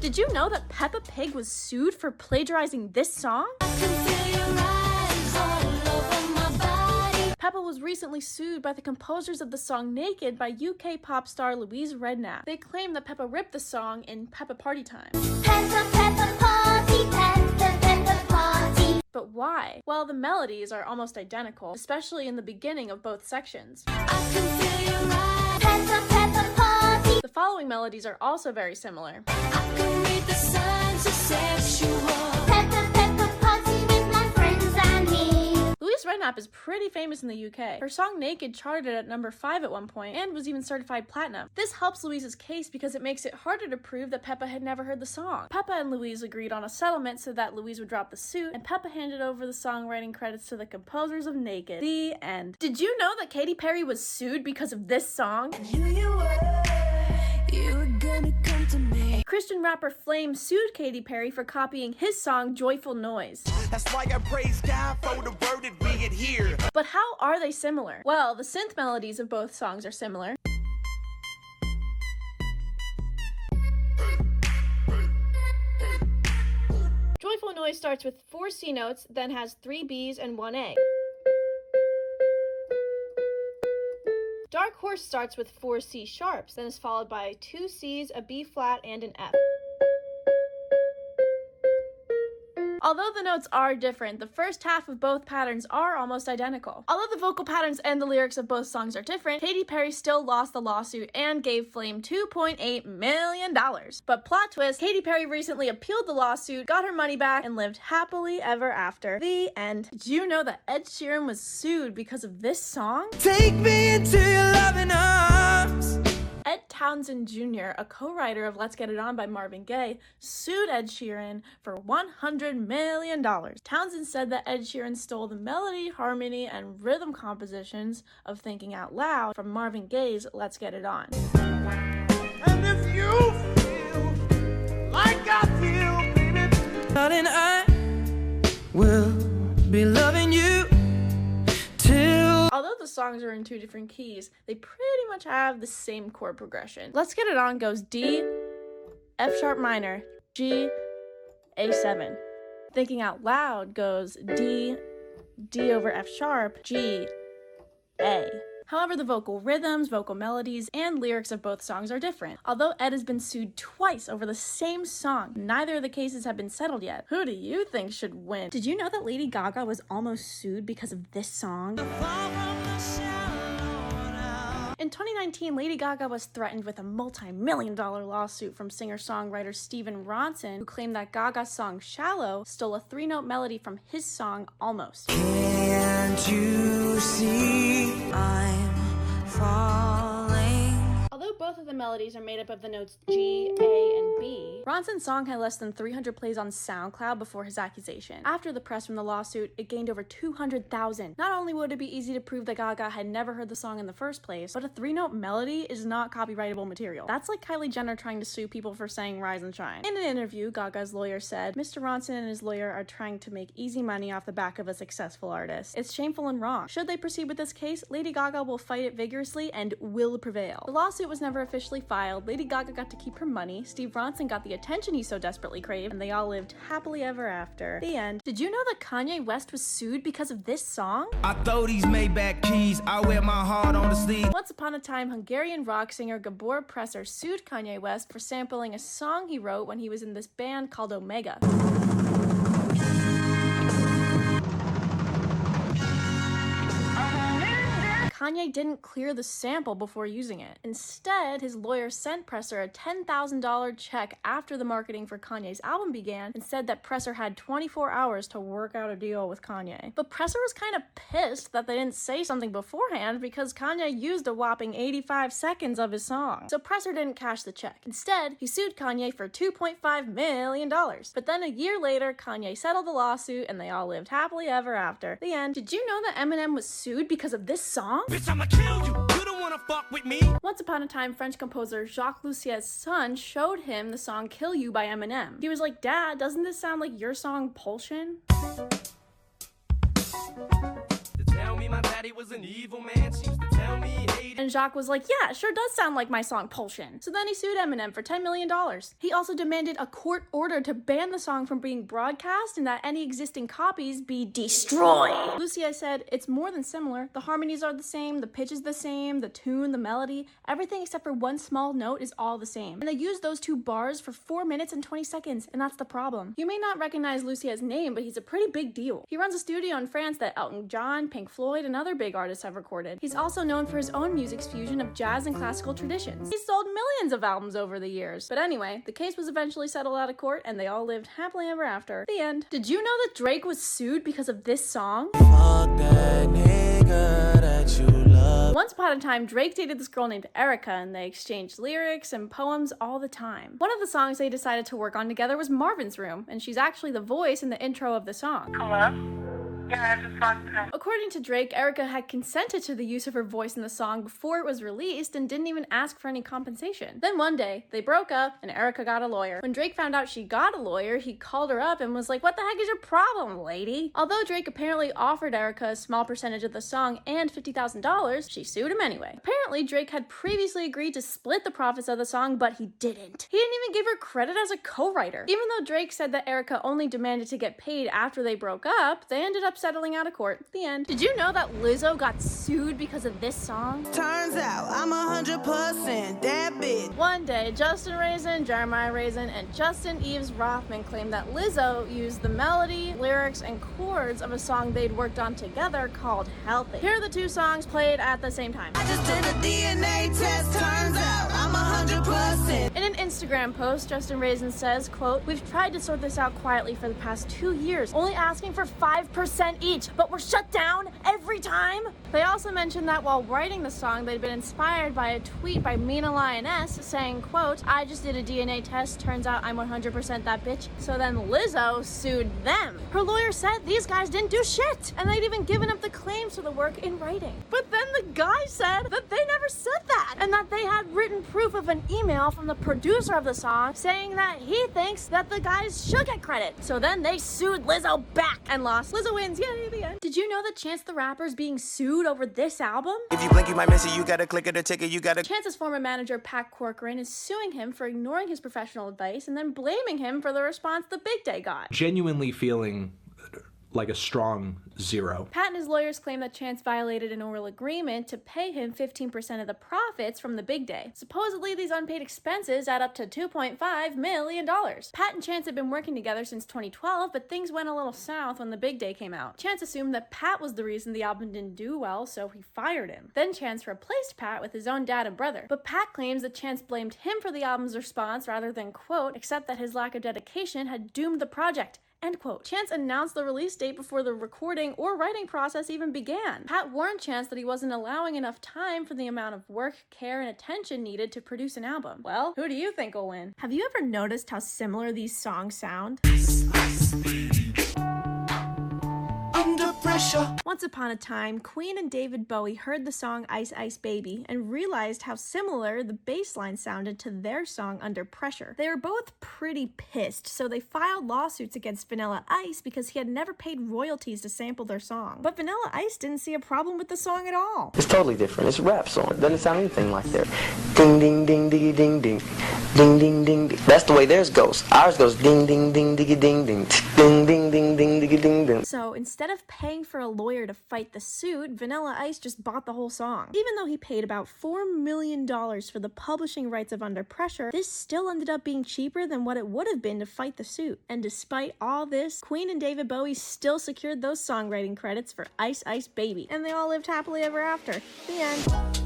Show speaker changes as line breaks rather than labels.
Did you know that Peppa Pig was sued for plagiarizing this song? Peppa was recently sued by the composers of the song Naked by UK pop star Louise Redknapp. They claim that Peppa ripped the song in Peppa Party Time.
Peppa, Peppa Party, Peppa, Peppa Party.
But why? Well, the melodies are almost identical, especially in the beginning of both sections.
I can feel you right. Peppa, Peppa Party.
The following melodies are also very similar.
I can read the signs of sexual. Peppa, Peppa Party with my friends and me.
Louise Redknapp is pretty famous in the UK. Her song Naked charted at number 5 at one point and was even certified platinum. This helps Louise's case because it makes it harder to prove that Peppa had never heard the song. Peppa and Louise agreed on a settlement so that Louise would drop the suit, and Peppa handed over the songwriting credits to the composers of Naked. The end. Did you know that Katy Perry was sued because of this song?
You were gonna come to me.
Christian rapper Flame sued Katy Perry for copying his song Joyful Noise.
That's why I praise God for the word that we adhere.
But how are they similar? Well, the synth melodies of both songs are similar. Joyful Noise starts with 4 C notes, then has 3 Bs and 1 A. Dark Horse starts with 4 C sharps, then is followed by 2 Cs, a B flat, and an F. Although the notes are different, the first half of both patterns are almost identical. Although the vocal patterns and the lyrics of both songs are different, Katy Perry still lost the lawsuit and gave Flame $2.8 million. But plot twist, Katy Perry recently appealed the lawsuit, got her money back, and lived happily ever after. The end. Did you know that Ed Sheeran was sued because of this song?
Take me into your loving arms.
Ed Townsend Jr., a co-writer of Let's Get It On by Marvin Gaye, sued Ed Sheeran for $100 million. Townsend said that Ed Sheeran stole the melody, harmony, and rhythm compositions of Thinking Out Loud from Marvin Gaye's Let's Get It On.
And if you feel like I feel, baby, darling, I will be loving you till.
Although the songs are in 2 different keys, they pretty much have the same chord progression. Let's Get It On goes D, F sharp minor, G, A7. Thinking Out Loud goes D, D over F sharp, G, A. However, the vocal rhythms, vocal melodies, and lyrics of both songs are different. Although Ed has been sued twice over the same song, neither of the cases have been settled yet. Who do you think should win? Did you know that Lady Gaga was almost sued because of this song? In 2019, Lady Gaga was threatened with a multi-million-dollar lawsuit from singer-songwriter Steven Ronson, who claimed that Gaga's song Shallow stole a 3-note melody from his song Almost.
Can't you see I'm falling?
Although both of the melodies are made up of the notes G, A, and B, Ronson's song had less than 300 plays on SoundCloud before his accusation. After the press from the lawsuit, it gained over 200,000. Not only would it be easy to prove that Gaga had never heard the song in the first place, but a 3-note melody is not copyrightable material. That's like Kylie Jenner trying to sue people for saying Rise and Shine. In an interview, Gaga's lawyer said, "Mr. Ronson and his lawyer are trying to make easy money off the back of a successful artist. It's shameful and wrong. Should they proceed with this case, Lady Gaga will fight it vigorously and will prevail." The lawsuit was never officially filed. Lady Gaga got to keep her money, Steve Ronson got the attention he so desperately craved, and they all lived happily ever after. The end. Did you know that Kanye West was sued because of this song?
I throw these Maybach keys, I wear my heart on the sleeve.
Once upon a time, Hungarian rock singer Gabor Presser sued Kanye West for sampling a song he wrote when he was in this band called Omega. Kanye didn't clear the sample before using it. Instead, his lawyer sent Presser a $10,000 check after the marketing for Kanye's album began and said that Presser had 24 hours to work out a deal with Kanye. But Presser was kind of pissed that they didn't say something beforehand because Kanye used a whopping 85 seconds of his song. So Presser didn't cash the check. Instead, he sued Kanye for $2.5 million. But then a year later, Kanye settled the lawsuit and they all lived happily ever after. The end. Did you know that EMINEM was sued because of this song?
Bitch, I'ma kill you. You don't wanna fuck with me.
Once upon a time, French composer Jacques Lucier's son showed him the song Kill You by Eminem. He was like, "Dad, doesn't this sound like your song Pulsion?"
To tell me my daddy was an evil man, she used to tell me, hey,
And Jacques was like, yeah, it sure does sound like my song Pulsion. So then he sued Eminem for $10 million. He also demanded a court order to ban the song from being broadcast and that any existing copies be destroyed. Lucia said, it's more than similar. The harmonies are the same, the pitch is the same, the tune, the melody, everything except for one small note is all the same. And they used those two bars for 4 minutes and 20 seconds, and that's the problem. You may not recognize Lucia's name, but he's a pretty big deal. He runs a studio in France that Elton John, Pink Floyd, and other big artists have recorded. He's also known for his own music's fusion of jazz and classical traditions. He's sold millions of albums over the years. But anyway, the case was eventually settled out of court, and they all lived happily ever after. The end. Did you know that Drake was sued because of this song?
Fuck that nigga that you love.
Once upon a time, Drake dated this girl named Erica, and they exchanged lyrics and poems all the time. One of the songs they decided to work on together was Marvin's Room, and she's actually the voice in the intro of the song.
Hello? Yeah, I just talked to him.
According to Drake, Erica had consented to the use of her voice in the song before it was released and didn't even ask for any compensation. Then one day, they broke up and Erica got a lawyer. When Drake found out she got a lawyer, he called her up and was like, what the heck is your problem, lady? Although Drake apparently offered Erica a small percentage of the song and $50,000, she sued him anyway. Apparently, Drake had previously agreed to split the profits of the song, but he didn't. He didn't even give her credit as a co-writer. Even though Drake said that Erica only demanded to get paid after they broke up, they ended up settling out of court. The end. Did you know that Lizzo got sued because of this song?
Turns out I'm 100% that bitch.
One day, Justin Raisin, Jeremiah Raisin, and Justin Eves Rothman claimed that Lizzo used the melody, lyrics, and chords of a song they'd worked on together called Healthy. Here are the two songs played at the same time.
I just did a DNA test. Turns out I'm 100%.
In an Instagram post, Justin Raisin says, quote, we've tried to sort this out quietly for the past 2 years, only asking for 5% each, but we're shut down every time. They also mentioned that while writing the song, they'd been inspired by a tweet by Mina Lioness saying, quote, I just did a DNA test, turns out I'm 100% that bitch. So then Lizzo sued them. Her lawyer said these guys didn't do shit, and they'd even given up the claims to the work in writing. But then the guy said that they never said that, and that they had written proof of an email from the producer of the song saying that he thinks that the guys should get credit. So then they sued Lizzo back and lost. Lizzo wins, yay, the end. Did you know that Chance the Rapper's being sued over this album?
If you blink, you might miss it. You gotta click it or ticket. You gotta.
Chance's former manager, Pat Corcoran, is suing him for ignoring his professional advice and then blaming him for the response the Big Day got.
Genuinely feeling like a strong 0.
Pat and his lawyers claim that Chance violated an oral agreement to pay him 15% of the profits from the Big Day. Supposedly, these unpaid expenses add up to $2.5 million. Pat and Chance had been working together since 2012, but things went a little south when the Big Day came out. Chance assumed that Pat was the reason the album didn't do well, so he fired him. Then Chance replaced Pat with his own dad and brother. But Pat claims that Chance blamed him for the album's response rather than, quote, accept that his lack of dedication had doomed the project. End quote. Chance announced the release date before the recording or writing process even began. Pat warned Chance that he wasn't allowing enough time for the amount of work, care, and attention needed to produce an album. Well, who do you think will win? Have you ever noticed how similar these songs sound?
Under pressure.
Once upon a time, Queen and David Bowie heard the song Ice Ice Baby and realized how similar the bass line sounded to their song Under Pressure. They were both pretty pissed, so they filed lawsuits against Vanilla Ice because he had never paid royalties to sample their song. But Vanilla Ice didn't see a problem with the song at all.
It's totally different. It's a rap song. It doesn't sound anything like theirs. Ding ding ding diggy ding ding. Ding ding ding ding. That's the way theirs goes. Ours goes ding ding ding diggy ding ding. Ding ding ding ding diggy ding ding.
So instead of paying for a lawyer to fight the suit, Vanilla Ice just bought the whole song. Even though he paid about $4 million for the publishing rights of Under Pressure, this still ended up being cheaper than what it would have been to fight the suit. And despite all this, Queen and David Bowie still secured those songwriting credits for Ice Ice Baby. And they all lived happily ever after. The end.